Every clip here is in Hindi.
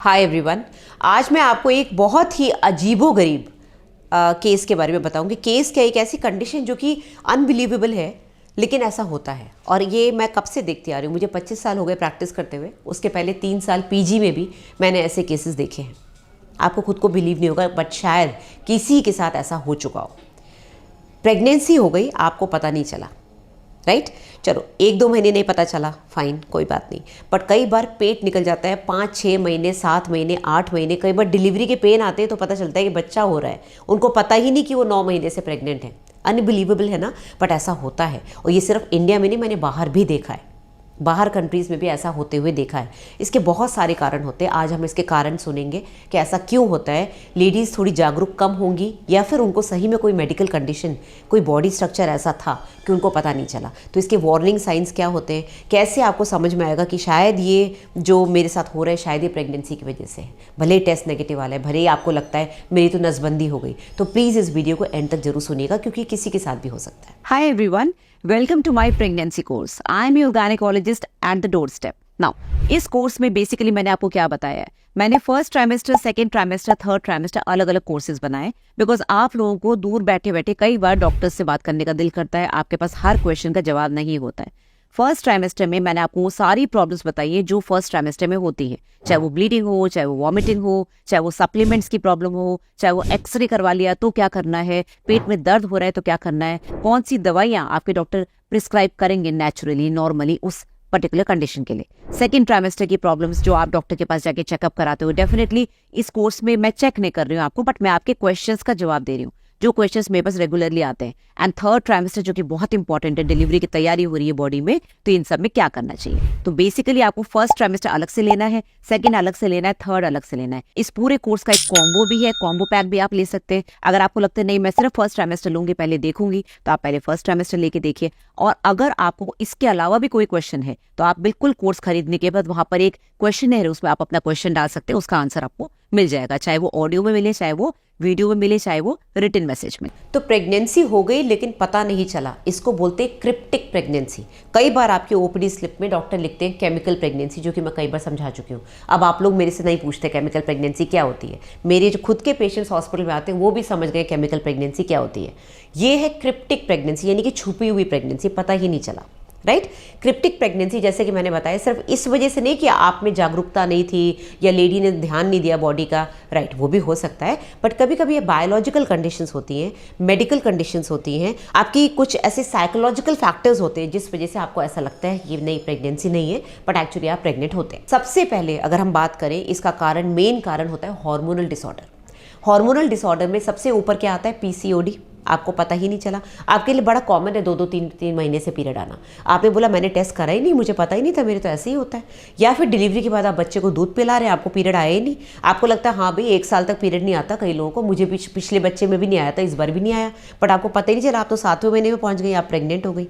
हाय एवरीवन, आज मैं आपको एक बहुत ही अजीबोगरीब केस के बारे में बताऊंगी। केस क्या, एक ऐसी कंडीशन जो कि अनबिलीवेबल है लेकिन ऐसा होता है। और ये मैं कब से देखती आ रही हूँ, मुझे 25 साल हो गए प्रैक्टिस करते हुए। उसके पहले 3 साल पीजी में भी मैंने ऐसे केसेस देखे हैं। आपको खुद को बिलीव नहीं होगा बट शायद किसी के साथ ऐसा हो चुका हो। प्रेगनेंसी हो गई, आपको पता नहीं चला, राइट? चलो 1-2 महीने नहीं पता चला, फाइन, कोई बात नहीं। बट कई बार पेट निकल जाता है 5-6 महीने, 7 महीने, 8 महीने। कई बार डिलीवरी के पेन आते हैं तो पता चलता है कि बच्चा हो रहा है, उनको पता ही नहीं कि वो 9 महीने से प्रेग्नेंट है। अनबिलीवेबल है ना, बट ऐसा होता है। और ये सिर्फ इंडिया में नहीं, मैंने बाहर भी देखा है, बाहर कंट्रीज़ में भी ऐसा होते हुए देखा है। इसके बहुत सारे कारण होते हैं, आज हम इसके कारण सुनेंगे कि ऐसा क्यों होता है। लेडीज़ थोड़ी जागरूक कम होंगी या फिर उनको सही में कोई मेडिकल कंडीशन, कोई बॉडी स्ट्रक्चर ऐसा था कि उनको पता नहीं चला। तो इसके वार्निंग साइंस क्या होते हैं, कैसे आपको समझ में आएगा कि शायद ये जो मेरे साथ हो रहा है शायद ये प्रेगनेंसी की वजह से है। भले ही टेस्ट नेगेटिव वाला है, भले ही आपको लगता है मेरी तो नसबंदी हो गई, तो प्लीज़ इस वीडियो को एंड तक जरूर सुनिएगा क्योंकि किसी के साथ भी हो सकता है। Hi everyone, welcome to my pregnancy course. I am your gynecologist at the doorstep. Now, इस कोर्स में बेसिकली मैंने आपको क्या बताया है, मैंने first trimester, second trimester, third trimester अलग अलग कोर्सेज बनाए बिकॉज आप लोगों को दूर बैठे बैठे कई बार डॉक्टर्स से बात करने का दिल करता है, आपके पास हर क्वेश्चन का जवाब नहीं होता है। फर्स्ट ट्राइमेस्टर में मैंने आपको वो सारी प्रॉब्लम्स बताई है जो फर्स्ट ट्राइमेस्टर में होती है, चाहे वो ब्लीडिंग हो, चाहे वो वॉमिटिंग हो, चाहे वो सप्लीमेंट्स की प्रॉब्लम हो, चाहे वो एक्सरे करवा लिया तो क्या करना है, पेट में दर्द हो रहा है तो क्या करना है, कौन सी दवाइयाँ आपके डॉक्टर प्रिस्क्राइब करेंगे नेचुरली, नॉर्मली उस पर्टिकुलर कंडीशन के लिए। सेकेंड ट्राइमेस्टर की प्रॉब्लम्स जो आप डॉक्टर के पास जाके चेकअप कराते हो, डेफिनेटली इस कोर्स में मैं चेक नहीं कर रही हूँ आपको, बट मैं आपके क्वेश्चंस का जवाब दे रही हूँ जो क्वेश्चंस मेरे पास रेगुलरली आते हैं। एंड थर्ड ट्राइमेस्टर जो कि बहुत इंपॉर्टेंट है, डिलीवरी की तैयारी हो रही है बॉडी में, तो इन सब में क्या करना चाहिए। तो बेसिकली आपको फर्स्ट ट्राइमेस्टर अलग से लेना है, सेकंड अलग से लेना है, थर्ड अलग से लेना है। इस पूरे कोर्स का एक कॉम्बो भी है, कॉम्बो पैक भी आप ले सकते हैं। अगर आपको लगता है नहीं मैं सिर्फ फर्स्ट ट्राइमेस्टर लूंगी, पहले देखूंगी, तो आप पहले फर्स्ट ट्राइमेस्टर लेके देखिए। और अगर आपको इसके अलावा भी कोई क्वेश्चन है तो आप बिल्कुल कोर्स खरीदने के बाद वहां पर एक क्वेश्चन है, उसमें आप अपना क्वेश्चन डाल सकते हैं, उसका आंसर आपको मिल जाएगा, चाहे वो ऑडियो में मिले, चाहे वो वीडियो में मिले, चाहे वो रिटन मैसेज में। तो प्रेगनेंसी हो गई लेकिन पता नहीं चला, इसको बोलते हैं क्रिप्टिक प्रेगनेंसी। कई बार आपके ओपीडी स्लिप में डॉक्टर लिखते हैं केमिकल प्रेगनेंसी, जो कि मैं कई बार समझा चुकी हूँ। अब आप लोग मेरे से नहीं पूछते केमिकल प्रेगनेंसी क्या होती है, मेरे जो खुद के पेशेंट्स हॉस्पिटल में आते हैं वो भी समझ गए केमिकल प्रेगनेंसी क्या होती है। ये है क्रिप्टिक प्रेगनेंसी, यानी कि छुपी हुई प्रेगनेंसी, पता ही नहीं चला, राइट? क्रिप्टिक प्रेगनेंसी जैसे कि मैंने बताया सिर्फ इस वजह से नहीं कि आप में जागरूकता नहीं थी या लेडी ने ध्यान नहीं दिया बॉडी का, राइट, वो भी हो सकता है। बट कभी कभी ये बायोलॉजिकल कंडीशंस होती हैं, मेडिकल कंडीशंस होती हैं, आपकी कुछ ऐसे साइकोलॉजिकल फैक्टर्स होते हैं जिस वजह से आपको ऐसा लगता है कि नहीं प्रेगनेंसी नहीं है, बट एक्चुअली आप प्रेग्नेंट होते हैं। सबसे पहले अगर हम बात करें, इसका कारण, मेन कारण होता है हार्मोनल डिसऑर्डर। हार्मोनल डिसऑर्डर में सबसे ऊपर क्या आता है, पीसीओडी। आपको पता ही नहीं चला, आपके लिए बड़ा कॉमन है 2-2, 3-3 महीने से पीरियड आना। आपने बोला मैंने टेस्ट करा ही नहीं, मुझे पता ही नहीं था, मेरे तो ऐसे ही होता है। या फिर डिलीवरी के बाद आप बच्चे को दूध पिला रहे हैं, आपको पीरियड आया ही नहीं, आपको लगता है हाँ भाई 1 साल तक पीरियड नहीं आता कई लोगों को, मुझे पिछले बच्चे में भी नहीं आया था, इस बार भी नहीं आया, बट आपको पता ही नहीं चला, आप तो 7वें महीने में पहुंच गई, आप प्रेग्नेंट हो गई।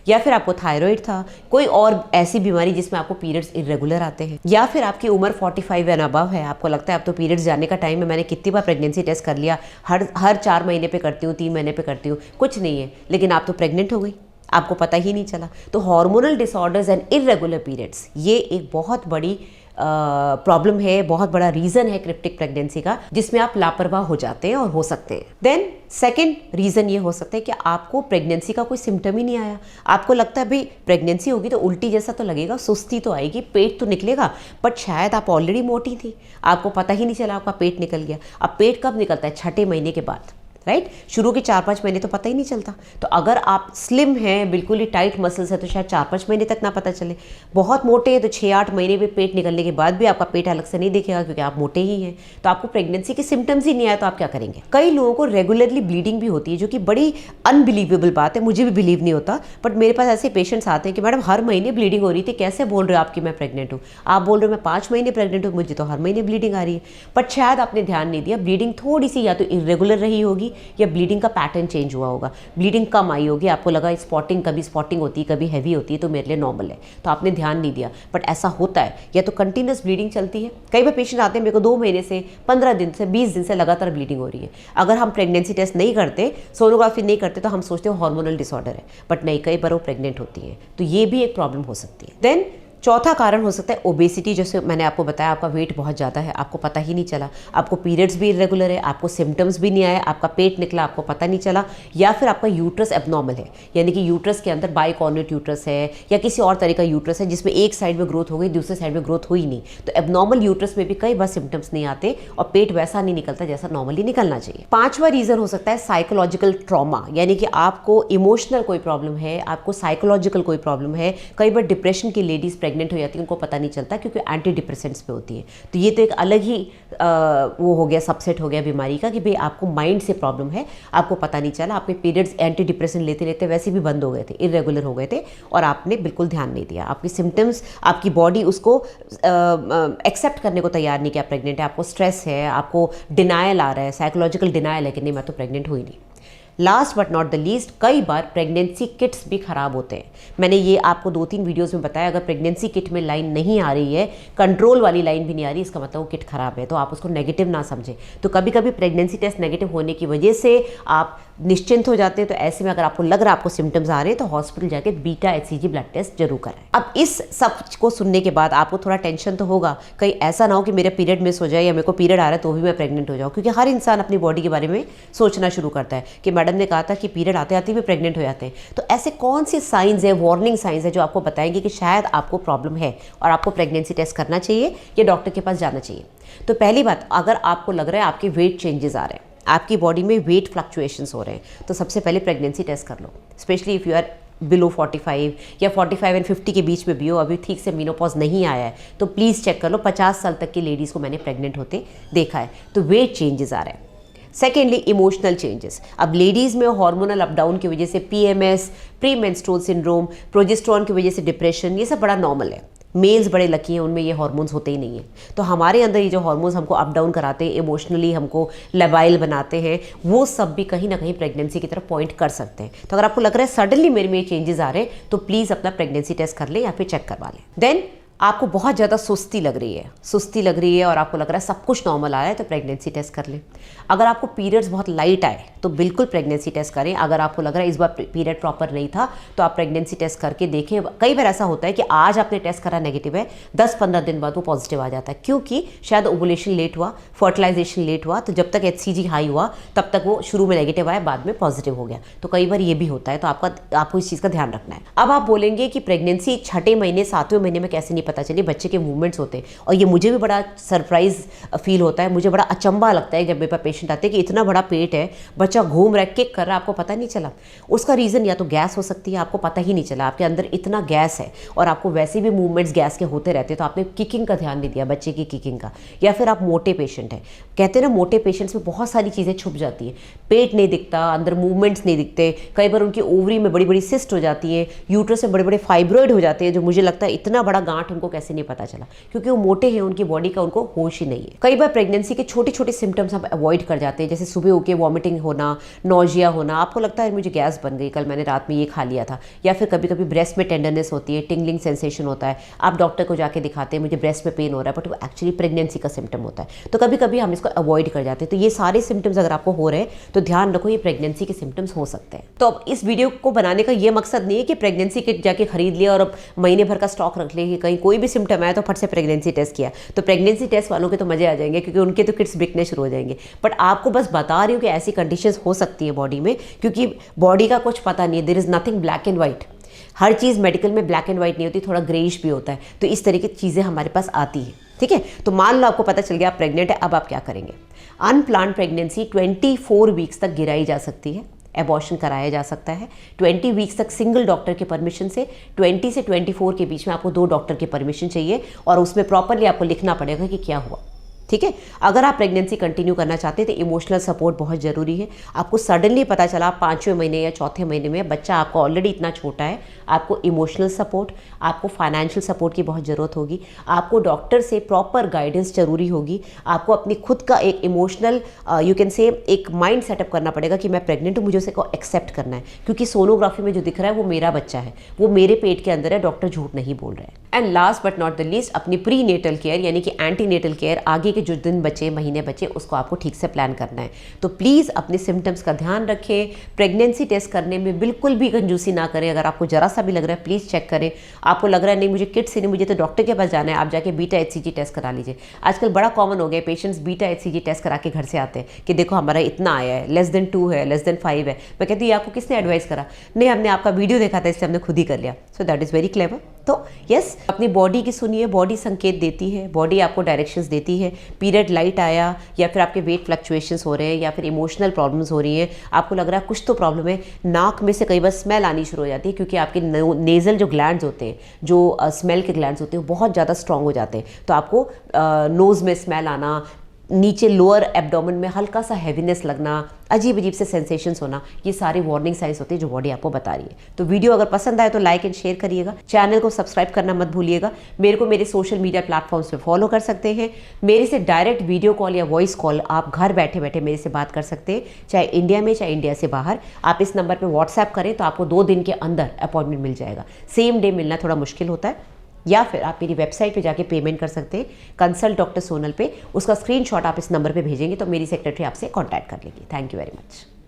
या फिर आपको थायराइड था, कोई और ऐसी बीमारी जिसमें आपको पीरियड्स इरेगुलर आते हैं। या फिर आपकी उम्र 45 एंड अबव है, आपको लगता है अब तो पीरियड्स जाने का टाइम है, मैंने कितनी बार प्रेगनेंसी टेस्ट कर लिया, हर 4 महीने पे करती हूँ, 3 महीने पे करती हूँ, कुछ नहीं है, लेकिन आप तो प्रेग्नेंट हो गई, आपको पता ही नहीं चला। तो hormonal disorders and irregular periods, ये एक बहुत बड़ी प्रॉब्लम है, बहुत बड़ा रीजन है क्रिप्टिक प्रेगनेंसी का, जिसमें आप लापरवाह हो जाते हैं और हो सकते हैं। देन सेकेंड रीजन ये हो सकता है कि आपको प्रेगनेंसी का कोई सिम्टम ही नहीं आया, आपको लगता है भाई प्रेगनेंसी होगी तो उल्टी जैसा तो लगेगा, सुस्ती तो आएगी, पेट तो निकलेगा, बट शायद आप ऑलरेडी मोटी थी, आपको पता ही नहीं चला आपका पेट निकल गया। अब पेट कब निकलता है, 6ठे महीने के बाद, राइट? शुरू के 4-5 महीने तो पता ही नहीं चलता। तो अगर आप स्लिम हैं, बिल्कुल ही टाइट मसल्स है, तो शायद 4-5 महीने तक ना पता चले। बहुत मोटे हैं तो 6-8 महीने में पेट निकलने के बाद भी आपका पेट अलग से नहीं दिखेगा क्योंकि आप मोटे ही हैं। तो आपको प्रेगनेंसी के सिम्टम्स ही नहीं आए तो आप क्या करेंगे? कई लोगों को रेगुलरली ब्लीडिंग भी होती है, जो कि बड़ी अनबिलीवेबल बात है, मुझे भी बिलीव नहीं होता, बट मेरे पास ऐसे पेशेंट्स आते हैं कि मैडम हर महीने ब्लीडिंग हो रही थी, कैसे बोल रहे हो आपकी मैं प्रेग्नेंट हूँ? आप बोल रहे हो मैं 5 महीने प्रेग्नेंट हूँ, मुझे तो हर महीने ब्लीडिंग आ रही है। बट शायद आपने ध्यान नहीं दिया, ब्लीडिंग थोड़ी सी या तो इरेगुलर रही होगी या ब्लीडिंग का पैटर्न चेंज हुआ होगा, ब्लीडिंग कम आई होगी, आपको लगा स्पॉटिंग, कभी स्पॉटिंग होती है, कभी हैवी होती है, तो मेरे लिए नॉर्मल है, तो आपने ध्यान नहीं दिया। बट ऐसा होता है, या तो कंटिन्यूस ब्लीडिंग चलती है, कई बार पेशेंट आते हैं मेरे को 2 महीने से, 15 दिन से, 20 दिन से लगातार ब्लीडिंग हो रही है। अगर हम प्रेगनेंसी टेस्ट नहीं करते, सोनोग्राफी नहीं करते, तो हम सोचते हो हार्मोनल डिसऑर्डर है, बट नहीं, कई बार वो प्रेग्नेंट होती है, तो ये भी एक प्रॉब्लम हो सकती है। देन चौथा कारण हो सकता है ओबेसिटी, जैसे मैंने आपको बताया आपका वेट बहुत ज़्यादा है, आपको पता ही नहीं चला, आपको पीरियड्स भी इरेगुलर है, आपको सिम्टम्स भी नहीं आए, आपका पेट निकला, आपको पता नहीं चला, या फिर आपका यूट्रस एबनॉर्मल है, यानी कि यूट्रस के अंदर बाइकॉर्नेट यूट्रस है या किसी और तरह का यूट्रस है जिसमें एक साइड में ग्रोथ हो गई, दूसरे साइड में ग्रोथ हुई नहीं। तो एबनॉर्मल यूट्रस में भी कई बार सिम्टम्स नहीं आते और पेट वैसा नहीं निकलता जैसा नॉर्मली निकलना चाहिए। पांचवा रीज़न हो सकता है साइकोलॉजिकल ट्रॉमा, यानी कि आपको इमोशनल कोई प्रॉब्लम है, आपको साइकोलॉजिकल कोई प्रॉब्लम है। कई बार डिप्रेशन की लेडीज़ प्रेग्नेंट हो जाती है, उनको पता नहीं चलता क्योंकि एंटी डिप्रेसेंट्स पे होती है। तो ये तो एक अलग ही वो हो गया, सबसेट हो गया बीमारी का कि भाई आपको माइंड से प्रॉब्लम है, आपको पता नहीं चला, आपके पीरियड्स एंटी डिप्रेशन लेते लेते वैसे भी बंद हो गए थे, इरेगुलर हो गए थे और आपने बिल्कुल ध्यान नहीं दिया। आपकी सिम्टम्स, आपकी बॉडी उसको एक्सेप्ट करने को तैयार नहीं किया प्रेग्नेंट है, आपको स्ट्रेस है, आपको डिनायल आ रहा है, साइकोलॉजिकल डिनायल है कि नहीं मैं तो प्रेग्नेंट हुई नहीं। Last but not the least, कई बार प्रेगनेंसी किट्स भी ख़राब होते हैं। मैंने ये आपको 2-3 वीडियोस में बताया, अगर प्रेगनेंसी किट में लाइन नहीं आ रही है, कंट्रोल वाली लाइन भी नहीं आ रही, इसका मतलब वो किट ख़राब है, तो आप उसको नेगेटिव ना समझें। तो कभी कभी प्रेगनेंसी टेस्ट नेगेटिव होने की वजह से आप निश्चिंत हो जाते हैं। तो ऐसे में अगर आपको लग रहा है आपको सिम्टम्स आ रहे हैं तो हॉस्पिटल जाके बीटा HCG ब्लड टेस्ट जरूर कराएं। अब इस सब को सुनने के बाद आपको थोड़ा टेंशन तो होगा, कहीं ऐसा ना हो कि मेरा पीरियड मिस हो जाए या मेरे को पीरियड आ रहा है तो भी मैं प्रेग्नेंट हो जाऊँ, क्योंकि हर इंसान अपनी बॉडी के बारे में सोचना शुरू करता है कि मैडम ने कहा था कि पीरियड आते आते भी प्रेग्नेंट हो जाते हैं। तो ऐसे कौन सी साइंस है, वार्निंग साइंस है जो आपको बताएंगे कि शायद आपको प्रॉब्लम है और आपको प्रेगनेंसी टेस्ट करना चाहिए या डॉक्टर के पास जाना चाहिए। तो पहली बात, अगर आपको लग रहा है आपके वेट चेंजेस आ रहे हैं, आपकी बॉडी में वेट फ्लक्चुएशंस हो रहे हैं, तो सबसे पहले प्रेगनेंसी टेस्ट कर लो। Specially if you are below 45 या 45 एंड 50 के बीच में भी हो, अभी ठीक से मेनोपॉज नहीं आया है, तो प्लीज़ चेक कर लो। 50 साल तक की लेडीज़ को मैंने प्रेग्नेंट होते देखा है, तो वेट चेंजेस आ रहे हैं। Secondly, emotional changes. अब लेडीज़ में हार्मोनल अप डाउन की वजह से PMS, pre menstrual syndrome, progesterone की वजह से डिप्रेशन, ये सब बड़ा नॉर्मल है। मेल्स बड़े लकी हैं, उनमें ये हार्मोन्स होते ही नहीं है। तो हमारे अंदर ये जो हार्मोन्स हमको अप डाउन कराते हैं, इमोशनली हमको लेबाइल बनाते हैं, वो सब भी कहीं ना कहीं प्रेगनेंसी की तरफ पॉइंट कर सकते हैं। तो अगर आपको लग रहा है सडनली मेरे में ये चेंजेस आ रहे हैं, तो प्लीज़ अपना प्रेगनेंसी टेस्ट कर लें या फिर चेक करवा लें। देन आपको बहुत ज़्यादा सुस्ती लग रही है और आपको लग रहा है सब कुछ नॉर्मल आ रहा है, तो प्रेगनेंसी टेस्ट कर लें। अगर आपको पीरियड्स बहुत लाइट आए तो बिल्कुल प्रेगनेंसी टेस्ट करें। अगर आपको लग रहा है इस बार पीरियड प्रॉपर नहीं था, तो आप प्रेगनेंसी टेस्ट करके देखें। कई बार ऐसा होता है कि आज आपने टेस्ट करा नेगेटिव है, 10-15 दिन बाद वो पॉजिटिव आ जाता है, क्योंकि शायद ओवुलेशन लेट हुआ, फर्टिलाइजेशन लेट हुआ, तो जब तक HCG हाई हुआ तब तक वो शुरू में नेगेटिव आया, बाद में पॉजिटिव हो गया। तो कई बार ये भी होता है, तो आपको इस चीज़ का ध्यान रखना है। अब आप बोलेंगे कि प्रेगनेंसी 6ठे महीने 7वें महीने में कैसे नहीं पता चली, बच्चे के मूवमेंट्स होते हैं। और ये मुझे भी बड़ा सरप्राइज फील होता है, मुझे बड़ा अचंबा लगता है जब मेरे पास पेशेंट आते हैं कि इतना बड़ा पेट है, बच्चा घूम रहा है, किक कर रहा है, आपको पता नहीं चला। उसका रीज़न या तो गैस हो सकती है, आपको पता ही नहीं चला, आपके अंदर इतना गैस है और आपको वैसे भी मूवमेंट्स गैस के होते रहते हैं, तो आपने किकिंग का ध्यान नहीं दिया, बच्चे की किकिंग का। या फिर आप मोटे पेशेंट हैं, कहते हैं ना मोटे पेशेंट्स में बहुत सारी चीज़ें छुप जाती हैं, पेट नहीं दिखता, अंदर मूवमेंट्स नहीं दिखते, कई बार उनकी ओवरी में बड़ी बड़ी सिस्ट हो जाती है, यूट्रस में बड़े बड़े फाइब्रॉइड हो जाते हैं, जो मुझे लगता है इतना बड़ा गांठ उनको कैसे नहीं पता चला, क्योंकि वो मोटे हैं, उनकी बॉडी का उनको होश ही नहीं है। कई बार प्रेगनेंसी के छोटे छोटे सिम्टम्स हम अवॉइड कर जाते हैं, जैसे सुबह होकर वॉमिटिंग होना, नोजिया होना, आपको लगता है मुझे गैस बन गई, कल मैंने रात में ये खा लिया था। या फिर कभी कभी ब्रेस्ट में टेंडरनेस होती है, टिंगलिंग सेंसेशन होता है, आप डॉक्टर को जाके दिखाते हैं मुझे ब्रेस्ट में पेन हो रहा है, बट वो एक्चुअली प्रेगनेंसी का सिम्टम होता है। तो कभी कभी हम इसको अवॉइड कर जाते हैं। तो ये सारे सिम्टम्स अगर आपको हो रहे हैं तो ध्यान रखो, ये प्रेगनेंसी के सिम्टम्स हो सकते हैं। तो अब इस वीडियो को बनाने का ये मकसद नहीं है कि प्रेगनेंसी किट जाके खरीद लिया और अब महीने भर का स्टॉक रख ले कि कहीं कोई भी सिम्टम आया तो फट से प्रेगनेंसी टेस्ट किया। तो प्रेगनेंसी टेस्ट वालों के तो मजे आ जाएंगे, क्योंकि उनके तो किट्स बिकने शुरू हो जाएंगे। बट आपको बस बता रही हूँ कि ऐसी कंडीशंस हो सकती है बॉडी में, क्योंकि बॉडी का कुछ पता नहीं है, there is nothing black and white. हर चीज़ मेडिकल में ब्लैक एंड व्हाइट नहीं होती, थोड़ा ग्रेइश भी होता है। तो इस तरह की चीज़ें हमारे पास आती है, ठीक है। तो मान लो आपको पता चल गया आप प्रेग्नेंट है, अब आप क्या करेंगे। अनप्लान्ड प्रेगनेंसी 24 वीक्स तक गिराई जा सकती है, एबॉर्शन कराया जा सकता है 20 वीक्स तक सिंगल डॉक्टर के परमिशन से। 20 से 24 के बीच में आपको 2 डॉक्टर की परमिशन चाहिए और उसमें प्रॉपरली आपको लिखना पड़ेगा कि क्या हुआ, ठीक है। अगर आप प्रेगनेंसी कंटिन्यू करना चाहते हैं तो इमोशनल सपोर्ट बहुत ज़रूरी है। आपको सडनली पता चला 5वें महीने या 4थे महीने में, बच्चा आपको ऑलरेडी इतना छोटा है, आपको इमोशनल सपोर्ट, आपको फाइनेंशियल सपोर्ट की बहुत ज़रूरत होगी, आपको डॉक्टर से प्रॉपर गाइडेंस ज़रूरी होगी, आपको अपनी खुद का एक इमोशनल यू कैन से एक माइंड सेटअप करना पड़ेगा कि मैं प्रेग्नेंट हूँ, मुझे उसे को एक्सेप्ट करना है, क्योंकि सोनोग्राफी में जो दिख रहा है वो मेरा बच्चा है, वो मेरे पेट के अंदर है, डॉक्टर झूठ नहीं बोल रहा है। And last but not the least, अपनी प्री नेटल केयर यानी कि एंटी नेटल केयर आगे के जो दिन बचे, महीने बचे, उसको आपको ठीक से प्लान करना है। तो प्लीज़ अपने सिम्टम्स का ध्यान रखें। प्रेगनेंसी टेस्ट करने में बिल्कुल भी कंजूसी ना करें। अगर आपको जरा सा भी लग रहा है प्लीज़ चेक करें। आपको लग रहा है नहीं मुझे किट्स ही नहीं, मुझे तो डॉक्टर के पास जाना है, आप जाके बीटा HCG टेस्ट करा लीजिए। आजकल बड़ा कॉमन हो गया, पेशेंट्स बीटा HCG टेस्ट करा के घर से आते हैं कि देखो हमारा इतना आया है, <2 है, <5 है। मैं कहती हूँ आपको किसने एडवाइस करा? नहीं, हमने आपका वीडियो देखा था इसलिए हमने खुद ही कर लिया। So that is very clever. तो यस, अपनी बॉडी की सुनिए, बॉडी संकेत देती है, बॉडी आपको डायरेक्शंस देती है। पीरियड लाइट आया या फिर आपके वेट फ्लक्चुएशंस हो रहे हैं या फिर इमोशनल प्रॉब्लम्स हो रही हैं, आपको लग रहा है कुछ तो प्रॉब्लम है, नाक में से कई बार स्मेल आनी शुरू हो जाती है क्योंकि आपके नेज़ल जो ग्लैंड्स होते हैं, जो स्मेल के ग्लैंड्स होते हैं, वो बहुत ज़्यादा स्ट्रॉन्ग हो जाते हैं। तो आपको नोज़ में स्मेल आना, नीचे लोअर एब्डोमेन में हल्का सा हैवीनेस लगना, अजीब अजीब से सेंसेशंस होना, ये सारी वार्निंग साइंस होती है जो बॉडी आपको बता रही है। तो वीडियो अगर पसंद आए तो लाइक एंड शेयर करिएगा। चैनल को सब्सक्राइब करना मत भूलिएगा। मेरे को मेरे सोशल मीडिया प्लेटफॉर्म्स पे फॉलो कर सकते हैं। मेरे से डायरेक्ट वीडियो कॉल या वॉइस कॉल आप घर बैठे बैठे मेरे से बात कर सकते हैं, चाहे इंडिया में चाहे इंडिया से बाहर। आप इस नंबर पर व्हाट्सएप करें तो आपको 2 दिन के अंदर अपॉइंटमेंट मिल जाएगा। सेम डे मिलना थोड़ा मुश्किल होता है, या फिर आप मेरी वेबसाइट पे जाके पेमेंट कर सकते हैं कंसल्ट डॉक्टर सोनल पे। उसका स्क्रीनशॉट आप इस नंबर पे भेजेंगे तो मेरी सेक्रेटरी आपसे कांटेक्ट कर लेगी। Thank you very much.